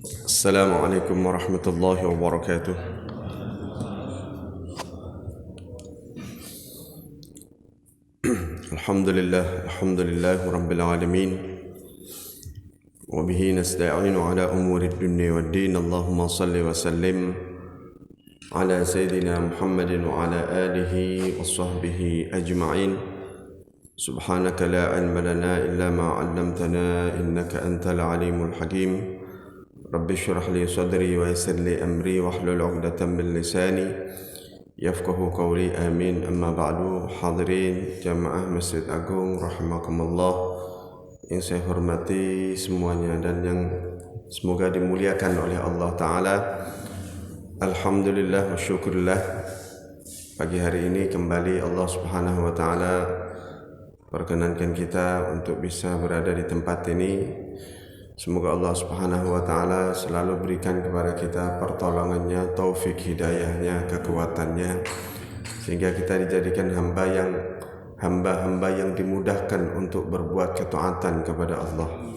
Assalamualaikum warahmatullahi wabarakatuh. Alhamdulillah rabbil alamin. Wa bihi nasta'inu ala umuri dunya waddin. Allahumma salli wa sallim ala sayyidina Muhammadin wa ala alihi wa sahbihi ajma'in. Subhanaka la ilma lana illa ma 'allamtana innaka antal alimul hakim. Rabbi shrah li sadri wa yassir li amri wahlul 'uqdatam min lisani yafqahu qawli. Amin. Amma ba'du. Hadirin jamaah Masjid Agung rahimakumullah yang saya hormati semuanya dan yang semoga dimuliakan oleh Allah Ta'ala. Alhamdulillah wa syukurillah, pagi hari ini kembali Allah Subhanahu wa Ta'ala perkenankan kita untuk bisa berada di tempat ini. Semoga Allah Subhanahu wa Ta'ala selalu berikan kepada kita pertolongannya, taufik hidayahnya, kekuatannya, sehingga kita dijadikan hamba-hamba yang dimudahkan untuk berbuat ketaatan kepada Allah.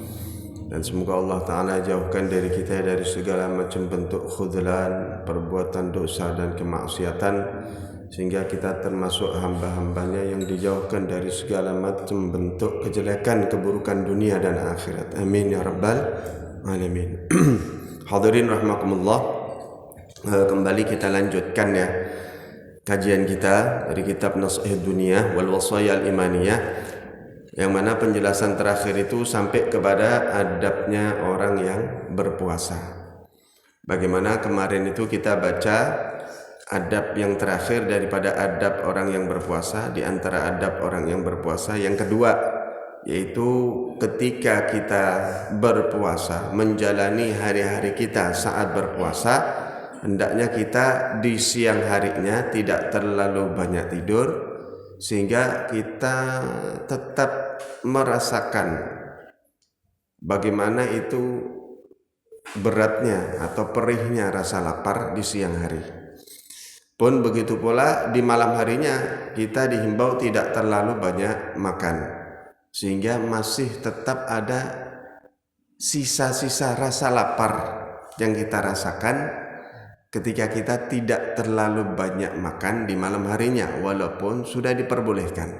Dan semoga Allah Ta'ala jauhkan dari kita dari segala macam bentuk khudlan, perbuatan dosa dan kemaksiatan, sehingga kita termasuk hamba-hambanya yang dijauhkan dari segala macam bentuk kejelekan, keburukan dunia dan akhirat. Amin ya rabbal alamin. Hadirin rahimakumullah, kembali kita lanjutkan ya kajian kita dari kitab Nashihud Dunia wal Wasaya al-Imaniyah, yang mana penjelasan terakhir itu sampai kepada adabnya orang yang berpuasa. Bagaimana kemarin itu kita baca adab yang terakhir daripada adab orang yang berpuasa. Di antara adab orang yang berpuasa yang kedua, yaitu ketika kita berpuasa, menjalani hari-hari kita saat berpuasa, hendaknya kita di siang harinya tidak terlalu banyak tidur, sehingga kita tetap merasakan bagaimana itu beratnya atau perihnya rasa lapar di siang hari. Pun begitu pula di malam harinya kita dihimbau tidak terlalu banyak makan, sehingga masih tetap ada sisa-sisa rasa lapar yang kita rasakan ketika kita tidak terlalu banyak makan di malam harinya, walaupun sudah diperbolehkan,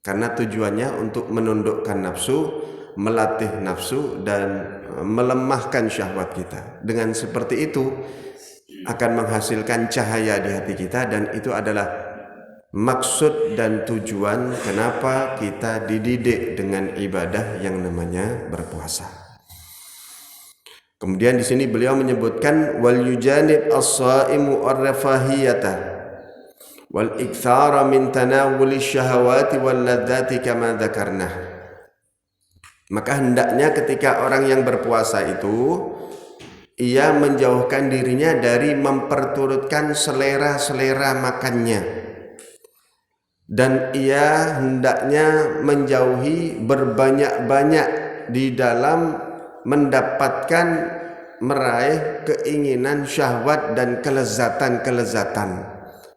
karena tujuannya untuk menundukkan nafsu, melatih nafsu dan melemahkan syahwat kita. Dengan seperti itu akan menghasilkan cahaya di hati kita, dan itu adalah maksud dan tujuan kenapa kita dididik dengan ibadah yang namanya berpuasa. Kemudian di sini beliau menyebutkan wal yujanib as-saimu ar-rafahiyata wal iktsara min tanawuli syahawati wal ladzati kama dzakarna. Maka hendaknya ketika orang yang berpuasa itu ia menjauhkan dirinya dari memperturutkan selera-selera makannya, dan ia hendaknya menjauhi berbanyak-banyak di dalam mendapatkan meraih keinginan syahwat dan kelezatan-kelezatan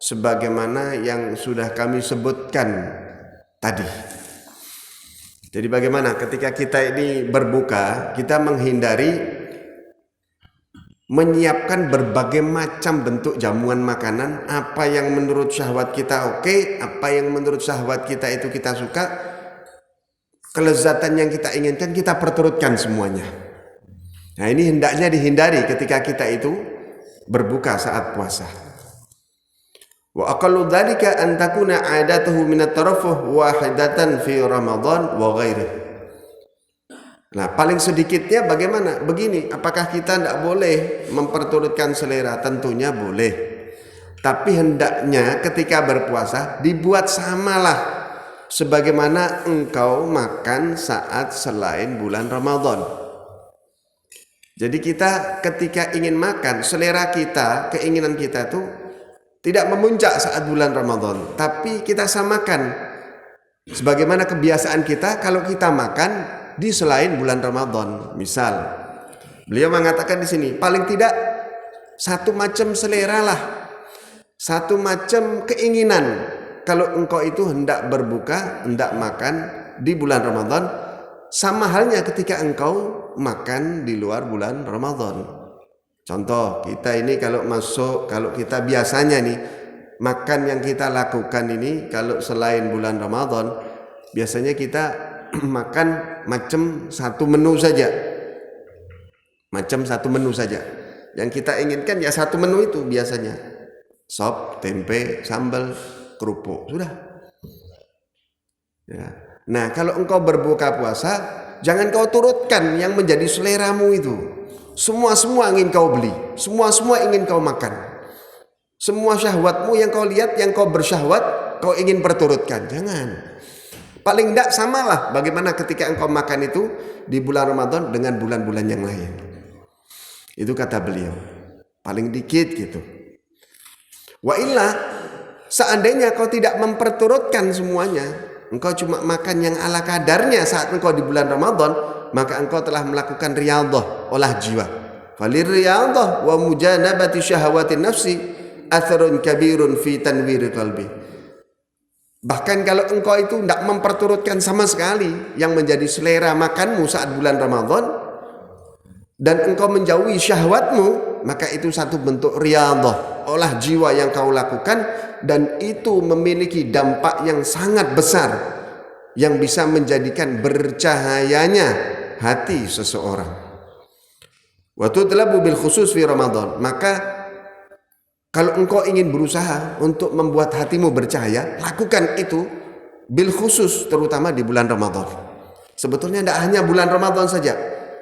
sebagaimana yang sudah kami sebutkan tadi. Jadi bagaimana ketika kita ini berbuka, kita menghindari menyiapkan berbagai macam bentuk jamuan makanan, apa yang menurut syahwat kita oke, apa yang menurut syahwat kita itu kita suka, kelezatan yang kita inginkan kita perturutkan semuanya. Nah, ini hendaknya dihindari ketika kita itu berbuka saat puasa. Wa aqallu dzalika an takuna 'adatuhu min at-tarafuh wahidatan fi Ramadan wa ghairihi. Nah, paling sedikitnya bagaimana? Begini, apakah kita tidak boleh memperturutkan selera? Tentunya boleh. Tapi hendaknya ketika berpuasa dibuat samalah sebagaimana engkau makan saat selain bulan Ramadan. Jadi kita ketika ingin makan, selera kita, keinginan kita itu tidak memuncak saat bulan Ramadan, tapi kita samakan sebagaimana kebiasaan kita kalau kita makan di selain bulan Ramadan. Misal, beliau mengatakan di sini paling tidak satu macam selera lah, satu macam keinginan. Kalau engkau itu hendak berbuka, hendak makan di bulan Ramadan, sama halnya ketika engkau makan di luar bulan Ramadan. Contoh, kita ini kalau kita biasanya nih makan yang kita lakukan ini kalau selain bulan Ramadan, biasanya kita makan macam satu menu saja. Yang kita inginkan ya satu menu itu biasanya. Sop, tempe, sambal, kerupuk, sudah. Ya. Nah, kalau engkau berbuka puasa, jangan kau turutkan yang menjadi seleramu itu. Semua ingin kau beli, semua ingin kau makan. Semua syahwatmu yang kau lihat, yang kau bersyahwat, kau ingin perturutkan. Jangan. Paling tidak samalah bagaimana ketika engkau makan itu di bulan Ramadan dengan bulan-bulan yang lain. Itu kata beliau. Paling dikit gitu. Wa illa, seandainya kau tidak memperturutkan semuanya, engkau cuma makan yang ala kadarnya saat engkau di bulan Ramadan, maka engkau telah melakukan riyadhah, olah jiwa. Falir riyadhah wa mujanabati syahwatin nafsi atharun kabirun fi tanwir qalbi. Bahkan kalau engkau itu tidak memperturutkan sama sekali yang menjadi selera makanmu saat bulan Ramadan, dan engkau menjauhi syahwatmu, maka itu satu bentuk riyadhah, olah jiwa yang kau lakukan, dan itu memiliki dampak yang sangat besar yang bisa menjadikan bercahayanya hati seseorang. Wa tutlabu bil khusus fi Ramadan. Maka kalau engkau ingin berusaha untuk membuat hatimu bercahaya, lakukan itu bil khusus, terutama di bulan Ramadan. Sebetulnya tidak hanya bulan Ramadan saja.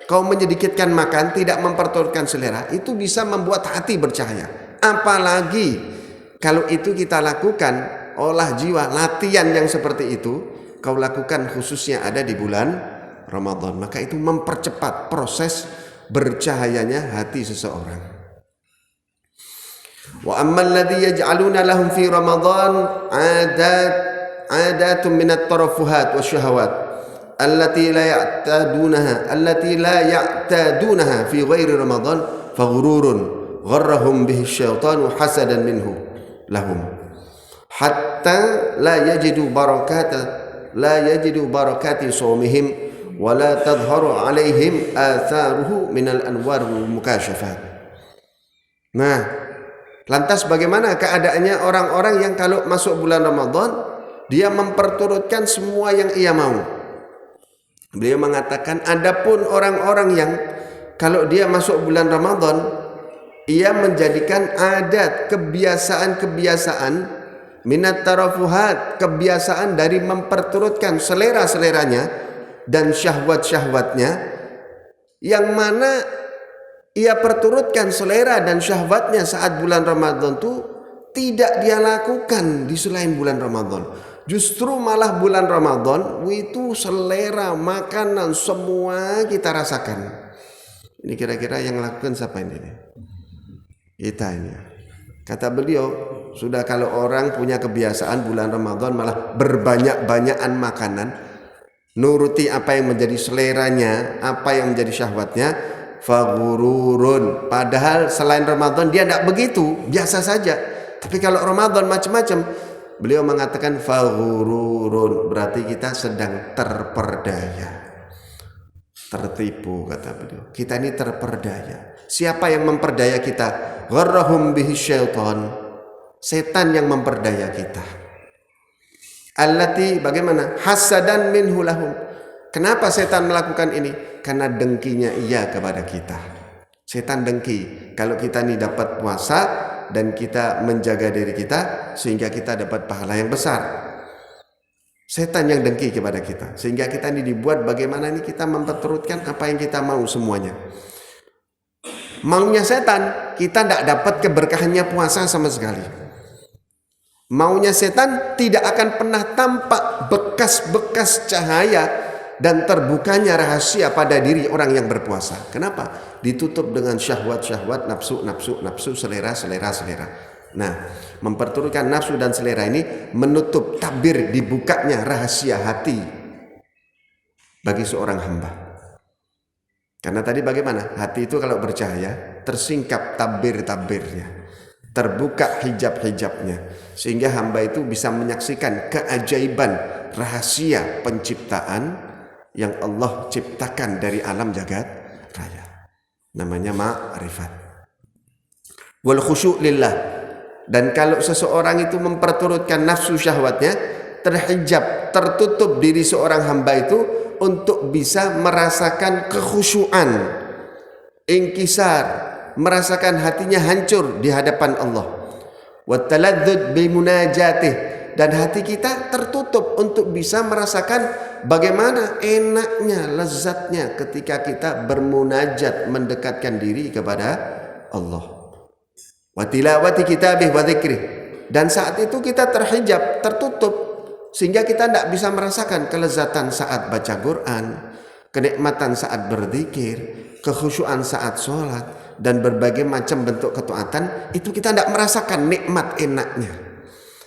Kau menyedikitkan makan, tidak memperturutkan selera, itu bisa membuat hati bercahaya. Apalagi kalau itu kita lakukan, olah jiwa, latihan yang seperti itu, kau lakukan khususnya ada di bulan Ramadan. Maka itu mempercepat proses bercahayanya hati seseorang. Wa ammal ladzi yaj'aluna lahum fi Ramadan adatun min at-tarafuhat wasyahawat allati la ya'tadunaha fi ghairi Ramadan faghururun gharrahum bihi syaitanu hasadan minhu lahum hatta la yajidu barakati shaumihim wa la tadhharu alaihim atharuhu min al-anwar wal mukashafat. Nah, lantas bagaimana keadaannya orang-orang yang kalau masuk bulan Ramadan dia memperturutkan semua yang ia mau? Beliau mengatakan adapun orang-orang yang kalau dia masuk bulan Ramadan ia menjadikan adat, kebiasaan minat tarafuhat, kebiasaan dari memperturutkan selera-seleranya dan syahwat-syahwatnya, yang mana ia perturutkan selera dan syahwatnya saat bulan Ramadan itu tidak dia lakukan di selain bulan Ramadan. Justru malah bulan Ramadan itu selera makanan semua kita rasakan. Ini kira-kira yang lakukan siapa ini? Kita ini. Kata beliau, sudah kalau orang punya kebiasaan bulan Ramadan malah berbanyak-banyakan makanan, nuruti apa yang menjadi seleranya, apa yang menjadi syahwatnya, faghururun. Padahal selain Ramadan dia tidak begitu, biasa saja. Tapi kalau Ramadan macam-macam, beliau mengatakan faghururun, berarti kita sedang terperdaya, tertipu, kata beliau. Kita ini terperdaya. Siapa yang memperdaya kita? Gharrahum bihi syaitan, setan yang memperdaya kita. Allati, bagaimana? Hasadan minhu lahum. Kenapa setan melakukan ini? Karena dengkinya ia kepada kita. Setan dengki kalau kita ini dapat puasa dan kita menjaga diri kita sehingga kita dapat pahala yang besar. Setan yang dengki kepada kita sehingga kita ini dibuat bagaimana ini kita memperturutkan apa yang kita mau semuanya. Maunya setan, kita tidak dapat keberkahannya puasa sama sekali. Maunya setan, tidak akan pernah tampak bekas-bekas cahaya dan terbukanya rahasia pada diri orang yang berpuasa. Kenapa? Ditutup dengan syahwat-syahwat, nafsu, selera. Nah, memperturutkan nafsu dan selera ini menutup tabir dibukanya rahasia hati bagi seorang hamba. Karena tadi bagaimana? Hati itu kalau bercahaya, tersingkap tabir-tabirnya, terbuka hijab-hijabnya, sehingga hamba itu bisa menyaksikan keajaiban rahasia penciptaan yang Allah ciptakan dari alam jagat raya. Namanya ma'rifat. wal khusyu' lillah. Dan kalau seseorang itu memperturutkan nafsu syahwatnya, terhijab, tertutup diri seorang hamba itu untuk bisa merasakan kekhusyuan, inkisar, merasakan hatinya hancur di hadapan Allah. Wa taladzud bi munajatih, dan hati kita tertutup untuk bisa merasakan bagaimana enaknya, lezatnya ketika kita bermunajat, mendekatkan diri kepada Allah. Wa tilawati kitabih wa dzikrih, dan saat itu kita terhijab, tertutup, sehingga kita tidak bisa merasakan kelezatan saat baca Quran, kenikmatan saat berzikir, kekhusyuan saat sholat, dan berbagai macam bentuk ketaatan. Itu kita tidak merasakan nikmat enaknya.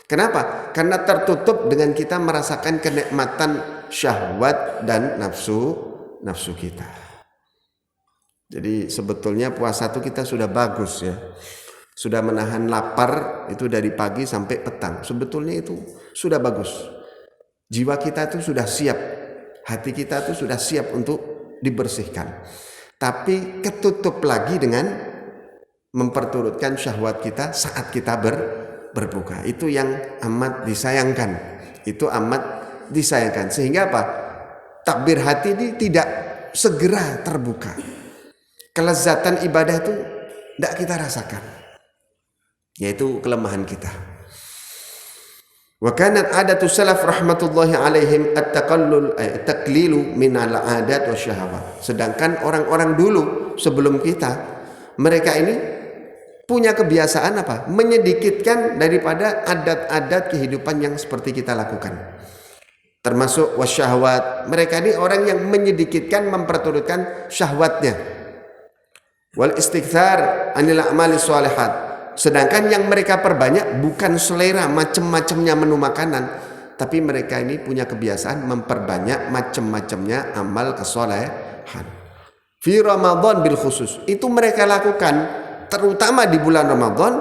Kenapa? Karena tertutup dengan kita merasakan kenikmatan syahwat dan nafsu kita. Jadi sebetulnya puasa itu kita sudah bagus ya, sudah menahan lapar itu dari pagi sampai petang. Sebetulnya itu sudah bagus. Jiwa kita itu sudah siap, hati kita itu sudah siap untuk dibersihkan. Tapi ketutup lagi dengan memperturutkan syahwat kita saat kita berbuka. Itu yang amat disayangkan. Itu amat disayangkan. Sehingga apa? Takbir hati ini tidak segera terbuka. Kelezatan ibadah itu tidak kita rasakan. Yaitu kelemahan kita. Wa kanat adatu salaf rahmatullahi alaihim at-taqlilu min al-adat wa syahawat. Sedangkan orang-orang dulu sebelum kita, mereka ini punya kebiasaan apa? Menyedikitkan daripada adat-adat kehidupan yang seperti kita lakukan. Termasuk wasyahwat. Mereka ini orang yang menyedikitkan, memperturutkan syahwatnya. Wal istikthar anil a'mali sholihat. Sedangkan yang mereka perbanyak bukan selera macam-macamnya menu makanan, tapi mereka ini punya kebiasaan memperbanyak macam-macamnya amal kesolehan. Fi Ramadan bil khusus. Itu mereka lakukan terutama di bulan Ramadan.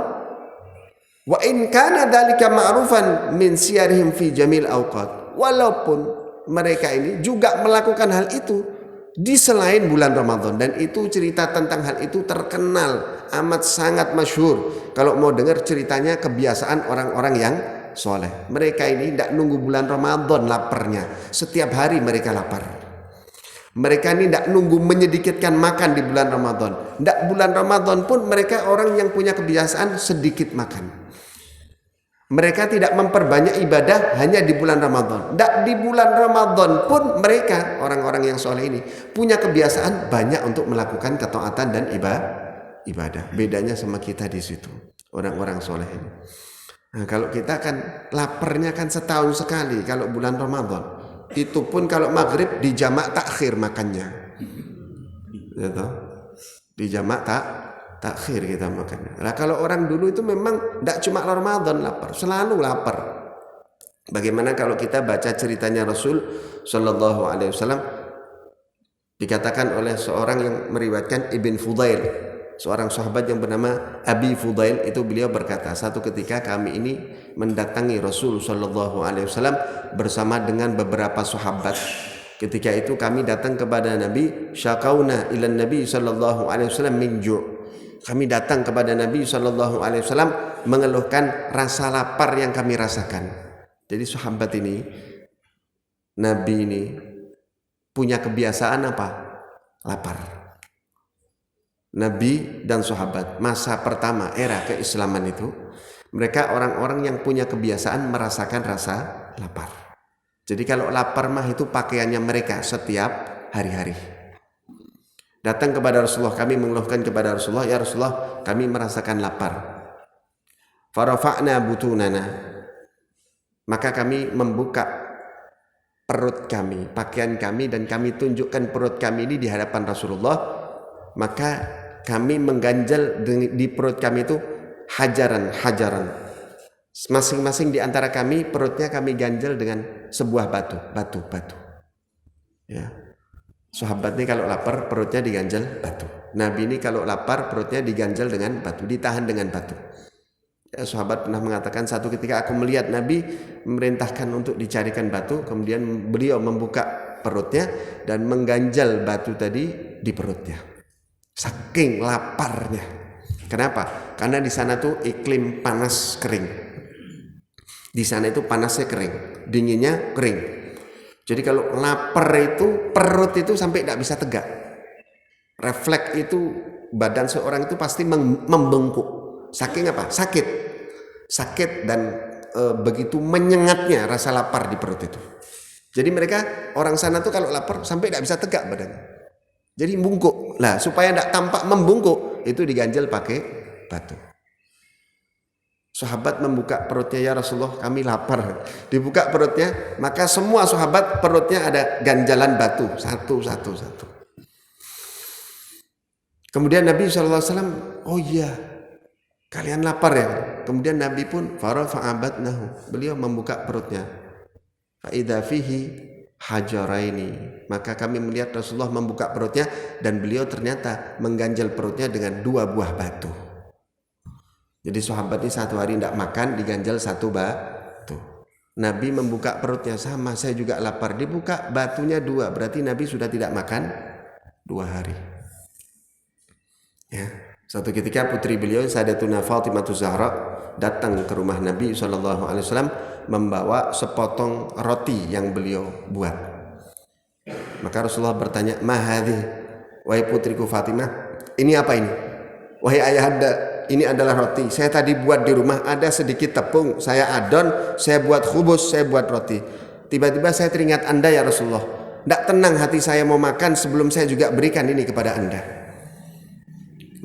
Wa in kana dzalika ma'rufan min siyarihim fi jamil awqat. Walaupun mereka ini juga melakukan hal itu di selain bulan Ramadan, dan itu cerita tentang hal itu terkenal, amat sangat masyhur. Kalau mau dengar ceritanya kebiasaan orang-orang yang soleh, mereka ini tidak nunggu bulan Ramadan laparnya, setiap hari mereka lapar. Mereka ini tidak nunggu menyedikitkan makan di bulan Ramadan, tidak bulan Ramadan pun mereka orang yang punya kebiasaan sedikit makan. Mereka tidak memperbanyak ibadah hanya di bulan Ramadan. Tidak di bulan Ramadan pun mereka, orang-orang yang soleh ini, punya kebiasaan banyak untuk melakukan ketaatan dan ibadah. Bedanya sama kita di situ, orang-orang soleh ini. Nah, kalau kita kan laparnya kan setahun sekali kalau bulan Ramadan. Itu pun kalau maghrib di jamak takhir makannya. Ya toh? Di jamak takhir kita makannya. Nah, kalau orang dulu itu memang tidak cuma Ramadan lapar, selalu lapar. Bagaimana kalau kita baca ceritanya Rasul Shallallahu Alaihi Wasallam, dikatakan oleh seorang yang meriwayatkan Ibn Fudail, seorang sahabat yang bernama Abi Fudail, itu beliau berkata, satu ketika kami ini mendatangi Rasul Shallallahu Alaihi Wasallam bersama dengan beberapa sahabat. Ketika itu kami datang kepada Nabi, syakauna ilan Nabi Shallallahu Alaihi Wasallam min ju'. Kami datang kepada Nabi Shallallahu Alaihi Wasallam mengeluhkan rasa lapar yang kami rasakan. Jadi sahabat ini, Nabi ini punya kebiasaan apa? Lapar. Nabi dan sahabat masa pertama era keislaman itu, mereka orang-orang yang punya kebiasaan merasakan rasa lapar. Jadi kalau lapar mah itu pakaiannya mereka setiap hari-hari. Datang kepada Rasulullah, kami mengeluhkan kepada Rasulullah, ya Rasulullah, kami merasakan lapar. Farafa'na butunana, maka kami membuka perut kami, pakaian kami, dan kami tunjukkan perut kami ini di hadapan Rasulullah. Maka kami mengganjal di perut kami itu hajaran. Masing-masing di antara kami perutnya kami ganjal dengan sebuah batu. Ya. Sahabat ini kalau lapar perutnya diganjal batu. Nabi ini kalau lapar perutnya diganjal dengan batu, ditahan dengan batu. Ya, sahabat pernah mengatakan, satu ketika aku melihat Nabi memerintahkan untuk dicarikan batu, kemudian beliau membuka perutnya dan mengganjal batu tadi di perutnya. Saking laparnya. Kenapa? karena di sana tuh iklim panas kering. Di sana itu panasnya kering, dinginnya kering. Jadi kalau lapar itu perut itu sampai tidak bisa tegak. Refleks itu badan seorang itu pasti membengkak. Saking apa? Sakit dan begitu menyengatnya rasa lapar di perut itu. Jadi mereka orang sana tuh kalau lapar sampai tidak bisa tegak badannya. Jadi bungkuk. Lah supaya tidak tampak membungkuk itu diganjel pakai batu. Sahabat membuka perutnya, ya Rasulullah kami lapar. Dibuka perutnya, maka semua sahabat perutnya ada ganjalan batu satu. Kemudian Nabi SAW, oh iya kalian lapar ya. Kemudian Nabi pun fa'abatnahu, beliau membuka perutnya. Fa'idha fihi hajaraini, maka kami melihat Rasulullah membuka perutnya dan beliau ternyata mengganjal perutnya dengan 2 buah batu. Jadi sahabat ini satu hari tidak makan, diganjal 1 batu. Nabi membuka perutnya, sama saya juga lapar, dibuka batunya 2, berarti Nabi sudah tidak makan 2 hari. Ya, suatu ketika putri beliau Sayyidatuna Fatimah Zahra datang ke rumah Nabi SAW membawa sepotong roti yang beliau buat. Maka Rasulullah bertanya, "Mahadhi, wahai putriku Fatimah, ini apa ini?" "Wahai ayahanda, ini adalah roti. Saya tadi buat di rumah, ada sedikit tepung, saya adon, saya buat khubus, saya buat roti. Tiba-tiba saya teringat Anda ya Rasulullah. Tidak tenang hati saya mau makan sebelum saya juga berikan ini kepada Anda."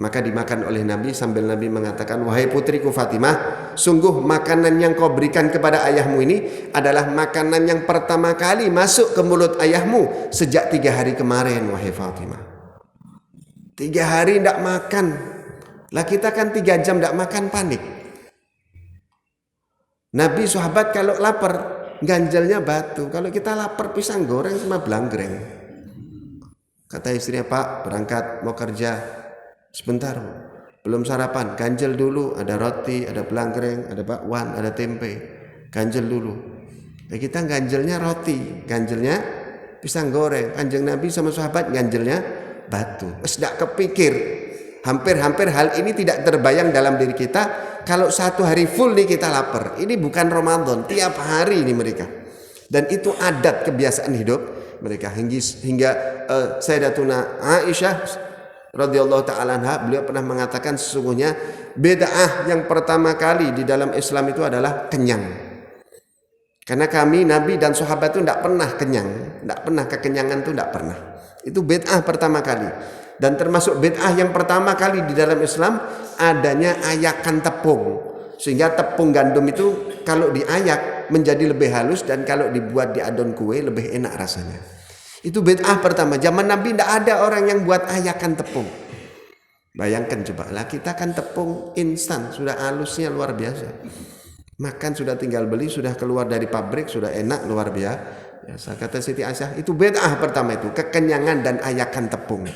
Maka dimakan oleh Nabi sambil Nabi mengatakan, "Wahai putriku Fatimah, sungguh makanan yang kau berikan kepada ayahmu ini adalah makanan yang pertama kali masuk ke mulut ayahmu sejak 3 hari kemarin, wahai Fatimah." 3 hari tidak makan. Lah kita kan 3 jam tidak makan, panik. Nabi sahabat kalau lapar ganjalnya batu. Kalau kita lapar pisang goreng sama belanggreng. Kata istrinya, "Pak berangkat mau kerja, sebentar belum sarapan, ganjel dulu, ada roti, ada belanggreng, ada bakwan, ada tempe, ganjel dulu." Nah, kita ganjelnya roti, ganjelnya pisang goreng. Kanjeng Nabi sama sahabat ganjelnya batu. Tidak kepikir, hampir hal ini tidak terbayang dalam diri kita. Kalau 1 hari full nih kita lapar, ini bukan Ramadan, tiap hari ini mereka. Dan itu adat kebiasaan hidup mereka hingga Sayyidatuna Aisyah radhiyallahu ta'ala anha, beliau pernah mengatakan sesungguhnya bid'ah yang pertama kali di dalam Islam itu adalah kenyang. Karena kami Nabi dan sahabat itu tidak pernah kenyang, tidak pernah kekenyangan itu tidak pernah. Itu bid'ah pertama kali. Dan termasuk bid'ah yang pertama kali di dalam Islam adanya ayakan tepung. Sehingga tepung gandum itu kalau diayak menjadi lebih halus dan kalau dibuat di adon kue lebih enak rasanya. Itu bid'ah pertama. Zaman Nabi tidak ada orang yang buat ayakan tepung. Bayangkan coba lah, kita kan tepung instan, sudah halusnya luar biasa. Makan sudah tinggal beli, sudah keluar dari pabrik, sudah enak luar biasa. Kata Siti Aisyah, itu bid'ah pertama itu, kekenyangan dan ayakan tepung.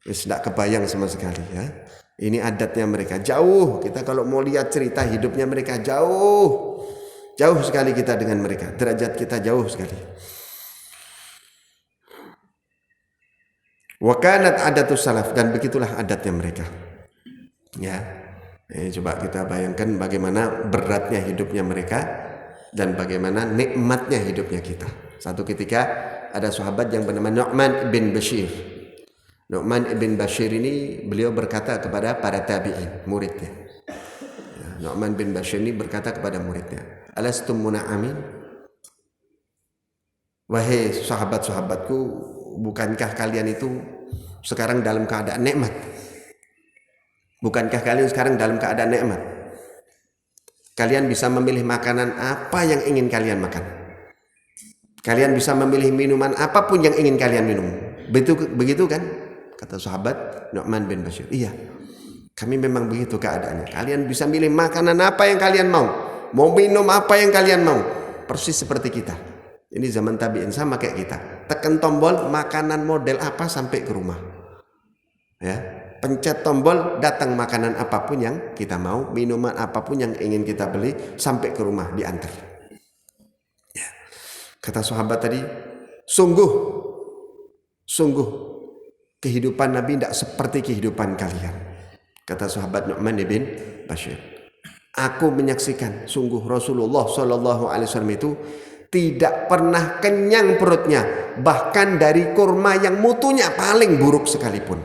Tidak kebayang sama sekali ya. Ini adatnya mereka jauh. Kita kalau mau lihat cerita hidupnya mereka jauh sekali kita dengan mereka. Derajat kita jauh sekali. Wa kanat adatus salaf, dan begitulah adatnya mereka. Ya. Coba kita bayangkan bagaimana beratnya hidupnya mereka dan bagaimana nikmatnya hidupnya kita. Satu ketika ada sahabat yang bernama Nu'man bin Bashir. Nu'man bin Bashir ini beliau berkata kepada para tabi'in, muridnya. Nu'man bin Bashir ini berkata kepada muridnya, "Alastum muna'amin?" Wahai sahabat-sahabatku, bukankah kalian itu sekarang dalam keadaan nikmat? Bukankah kalian sekarang dalam keadaan nikmat? Kalian bisa memilih makanan apa yang ingin kalian makan. Kalian bisa memilih minuman apapun yang ingin kalian minum. Begitu kan? Kata sahabat Nu'man bin Bashir. Iya, kami memang begitu keadaannya. Kalian bisa milih makanan apa yang kalian mau. Mau minum apa yang kalian mau. Persis seperti kita. Ini zaman tabi'in sama kayak kita. Tekan tombol makanan model apa sampai ke rumah. Ya, pencet tombol datang makanan apapun yang kita mau, minuman apapun yang ingin kita beli sampai ke rumah diantar. Ya. Kata sahabat tadi, sungguh kehidupan Nabi tidak seperti kehidupan kalian. Kata sahabat Nu'man bin Bashir, aku menyaksikan sungguh Rasulullah Shallallahu Alaihi Wasallam itu tidak pernah kenyang perutnya, bahkan dari kurma yang mutunya paling buruk sekalipun.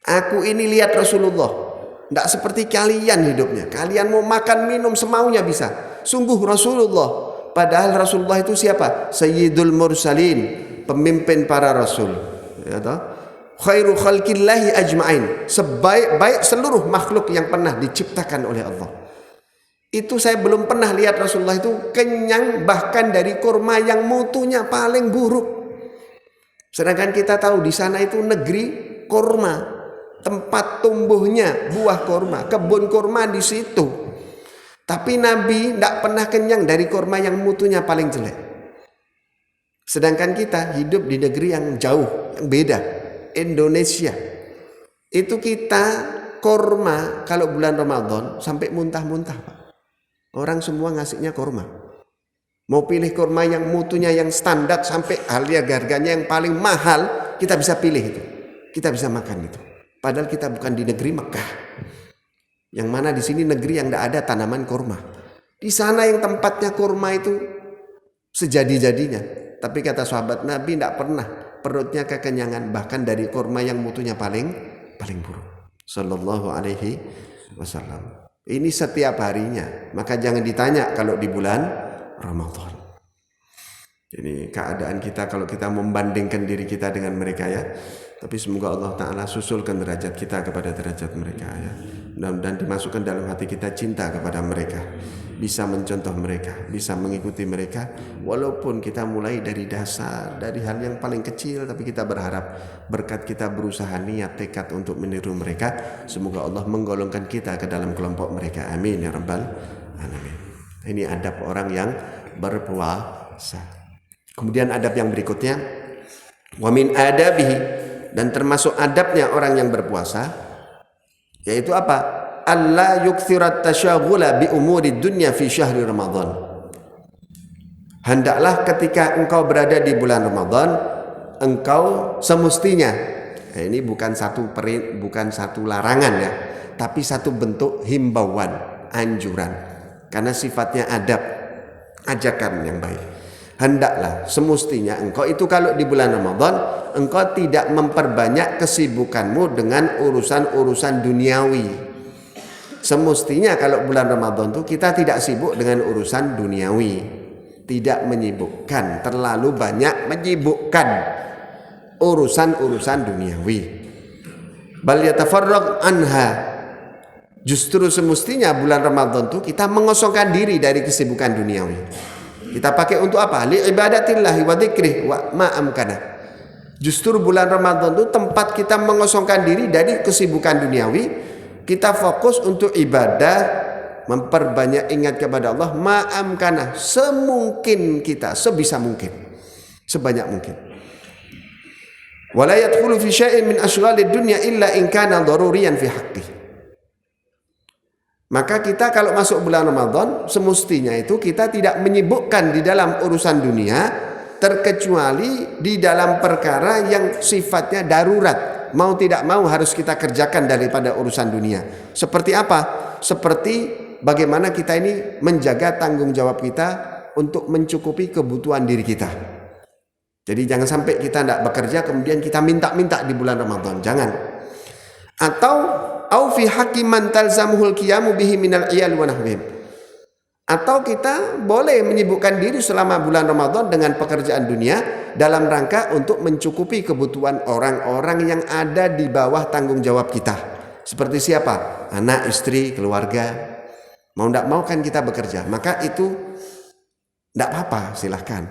Aku ini lihat Rasulullah, tidak seperti kalian hidupnya. Kalian mau makan minum semaunya bisa. Sungguh Rasulullah, padahal Rasulullah itu siapa? Sayyidul Mursalin, pemimpin para Rasul. Ya toh? Khairu khalqillahi ajma'in, sebaik-baik seluruh makhluk yang pernah diciptakan oleh Allah. Itu saya belum pernah lihat Rasulullah itu kenyang bahkan dari kurma yang mutunya paling buruk. Sedangkan kita tahu di sana itu negeri kurma, tempat tumbuhnya buah kurma, kebun kurma di situ. Tapi Nabi tidak pernah kenyang dari kurma yang mutunya paling jelek. Sedangkan kita hidup di negeri yang jauh, yang beda. Indonesia. Itu kita kurma kalau bulan Ramadan sampai muntah-muntah, Pak. Orang semua ngasihnya kurma. Mau pilih kurma yang mutunya yang standar sampai harganya yang paling mahal, kita bisa pilih itu. Kita bisa makan itu. Padahal kita bukan di negeri Mekah. Yang mana di sini negeri yang tidak ada tanaman kurma. Di sana yang tempatnya kurma itu sejadi-jadinya. Tapi kata sahabat Nabi tidak pernah perutnya kekenyangan bahkan dari kurma yang mutunya paling buruk. Sallallahu alaihi wasallam. Ini setiap harinya. Maka jangan ditanya kalau di bulan Ramadan. Ini keadaan kita kalau kita membandingkan diri kita dengan mereka ya. Tapi semoga Allah Ta'ala susulkan derajat kita kepada derajat mereka ya. Dan dimasukkan dalam hati kita cinta kepada mereka. Bisa mencontoh mereka, bisa mengikuti mereka. Walaupun kita mulai dari dasar, dari hal yang paling kecil. Tapi kita berharap berkat kita berusaha niat tekad untuk meniru mereka. Semoga Allah menggolongkan kita ke dalam kelompok mereka. Amin ya Rabbal Alamin. Ini adab orang yang berpuasa. Kemudian adab yang berikutnya, wa min adabihi, dan termasuk adabnya orang yang berpuasa, yaitu apa? Allah yukthirat tasyaghula bi umuri dunya fi syahri Ramadan. Hendaklah ketika engkau berada di bulan Ramadan, engkau semestinya, ini bukan satu larangan ya, tapi satu bentuk himbauan, anjuran, karena sifatnya adab, ajakan yang baik. Hendaklah semestinya engkau itu kalau di bulan Ramadan engkau tidak memperbanyak kesibukanmu dengan urusan-urusan duniawi. Semestinya kalau bulan Ramadan itu kita tidak sibuk dengan urusan duniawi, tidak menyibukkan, terlalu banyak menyibukkan urusan-urusan duniawi. Bal yatafarraq anha. Justru semestinya bulan Ramadan itu kita mengosongkan diri dari kesibukan duniawi. Kita pakai untuk apa? Li ibadatillahi wa dzikrih wa ma amkana. Justru bulan Ramadan itu tempat kita mengosongkan diri dari kesibukan duniawi. Kita fokus untuk ibadah, memperbanyak ingat kepada Allah, ma amkana, semungkin kita, sebisa mungkin, sebanyak mungkin. Wala yadkhulu fi syai'in min asyghalid dunya illa in kana daruriyan fi haqqih. Maka kita kalau masuk bulan Ramadan, semestinya itu kita tidak menyibukkan di dalam urusan dunia, terkecuali di dalam perkara yang sifatnya darurat. Mau tidak mau harus kita kerjakan daripada urusan dunia. Seperti apa? Seperti bagaimana kita ini menjaga tanggung jawab kita untuk mencukupi kebutuhan diri kita. Jadi jangan sampai kita tidak bekerja kemudian kita minta-minta di bulan Ramadan. Jangan. Atau au fi haqqi man talzamuhul qiyamu bihi minal iyal wa nahwihim. Atau kita boleh menyibukkan diri selama bulan Ramadan dengan pekerjaan dunia dalam rangka untuk mencukupi kebutuhan orang-orang yang ada di bawah tanggung jawab kita. Seperti siapa? Anak, istri, keluarga. Mau tidak mau kan kita bekerja. Maka itu tidak apa-apa, silahkan.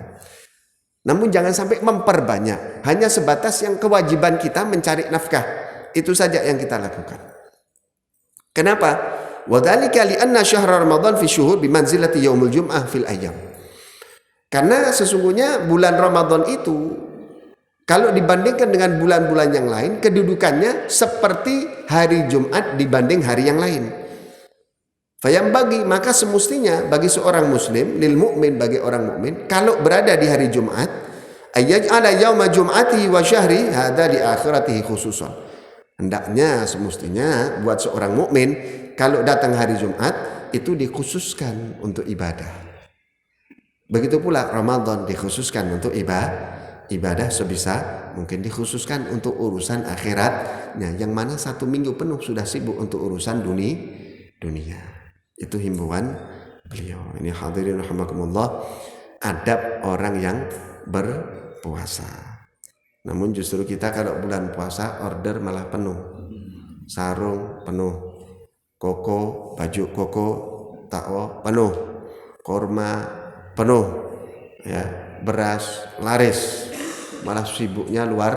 Namun jangan sampai memperbanyak. Hanya sebatas yang kewajiban kita mencari nafkah. Itu saja yang kita lakukan. Kenapa? Wadhalika li'anna syahra Ramadan fi syuhur bimanzilati yaumul jum'ah fil ayyam. Karena sesungguhnya bulan Ramadan itu kalau dibandingkan dengan bulan-bulan yang lain, kedudukannya seperti hari Jumat dibanding hari yang lain. Fayambagi, maka semestinya bagi seorang muslim, lil mu'min, bagi orang mukmin, kalau berada di hari Jumat, ayyaj'ala yauma jum'atihi wa syahri hadza li akhiratihi khususan. Hendaknya semestinya buat seorang mukmin kalau datang hari Jumat itu dikhususkan untuk ibadah. Begitu pula Ramadan dikhususkan untuk ibadah sebisa mungkin, dikhususkan untuk urusan akhiratnya, yang mana 1 minggu penuh sudah sibuk untuk urusan dunia. Itu himbauan beliau. Ini hadirin rahimakumullah, adab orang yang berpuasa. Namun justru kita kalau bulan puasa order malah penuh, sarung penuh, baju koko takwa penuh, korma penuh, ya, beras laris, malah sibuknya luar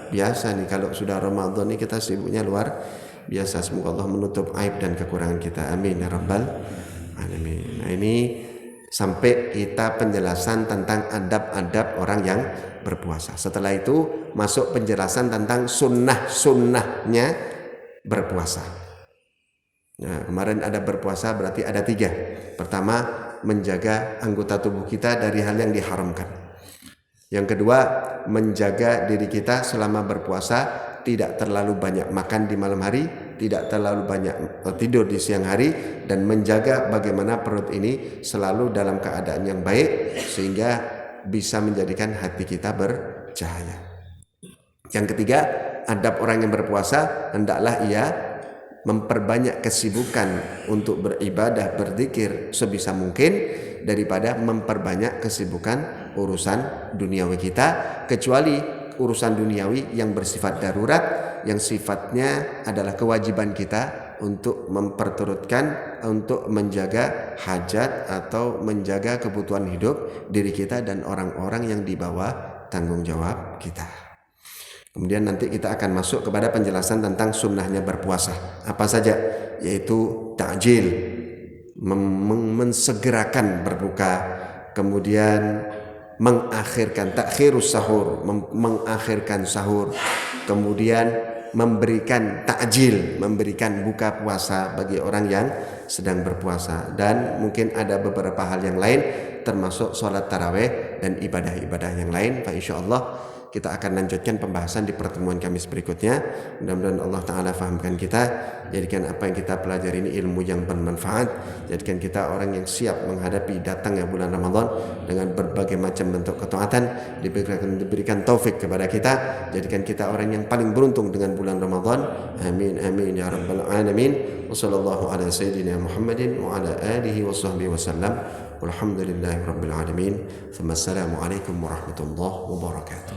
biasa nih. Kalau sudah Ramadan ini kita sibuknya luar biasa. Semoga Allah menutup aib dan kekurangan kita, amin ya rabbal alamin. Nah, ini sampai kita penjelasan tentang adab-adab orang yang berpuasa. Setelah itu masuk penjelasan tentang sunnah-sunnahnya berpuasa. Nah, kemarin ada berpuasa berarti ada 3. Pertama, menjaga anggota tubuh kita dari hal yang diharamkan. Yang kedua, menjaga diri kita selama berpuasa, tidak terlalu banyak makan di malam hari, tidak terlalu banyak tidur di siang hari, dan menjaga bagaimana perut ini selalu dalam keadaan yang baik sehingga bisa menjadikan hati kita bercahaya. Yang ketiga, adab orang yang berpuasa, hendaklah ia memperbanyak kesibukan untuk beribadah, berzikir sebisa mungkin daripada memperbanyak kesibukan urusan duniawi kita, kecuali urusan duniawi yang bersifat darurat, yang sifatnya adalah kewajiban kita untuk memperturutkan, untuk menjaga hajat atau menjaga kebutuhan hidup diri kita dan orang-orang yang di bawah tanggung jawab kita. Kemudian nanti kita akan masuk kepada penjelasan tentang sunnahnya berpuasa. Apa saja? Yaitu ta'jil, mensegerakan berbuka, kemudian mengakhirkan takhirus sahur, mengakhirkan sahur, kemudian memberikan ta'jil, memberikan buka puasa bagi orang yang sedang berpuasa, dan mungkin ada beberapa hal yang lain termasuk sholat tarawih dan ibadah-ibadah yang lain. Pak, insyaallah kita akan lanjutkan pembahasan di pertemuan Kamis berikutnya. Mudah-mudahan Allah Ta'ala fahamkan kita, jadikan apa yang kita pelajari ini ilmu yang bermanfaat, jadikan kita orang yang siap menghadapi datangnya bulan Ramadan dengan berbagai macam bentuk ketaatan, diberikan taufik kepada kita, jadikan kita orang yang paling beruntung dengan bulan Ramadan. Amin amin ya rabbal alamin. Wassallallahu ala sayyidina Muhammadin wa ala alihi wa sahbihi wasallam. Walhamdulillahi rabbil alamin. Assalamualaikum warahmatullahi wabarakatuh.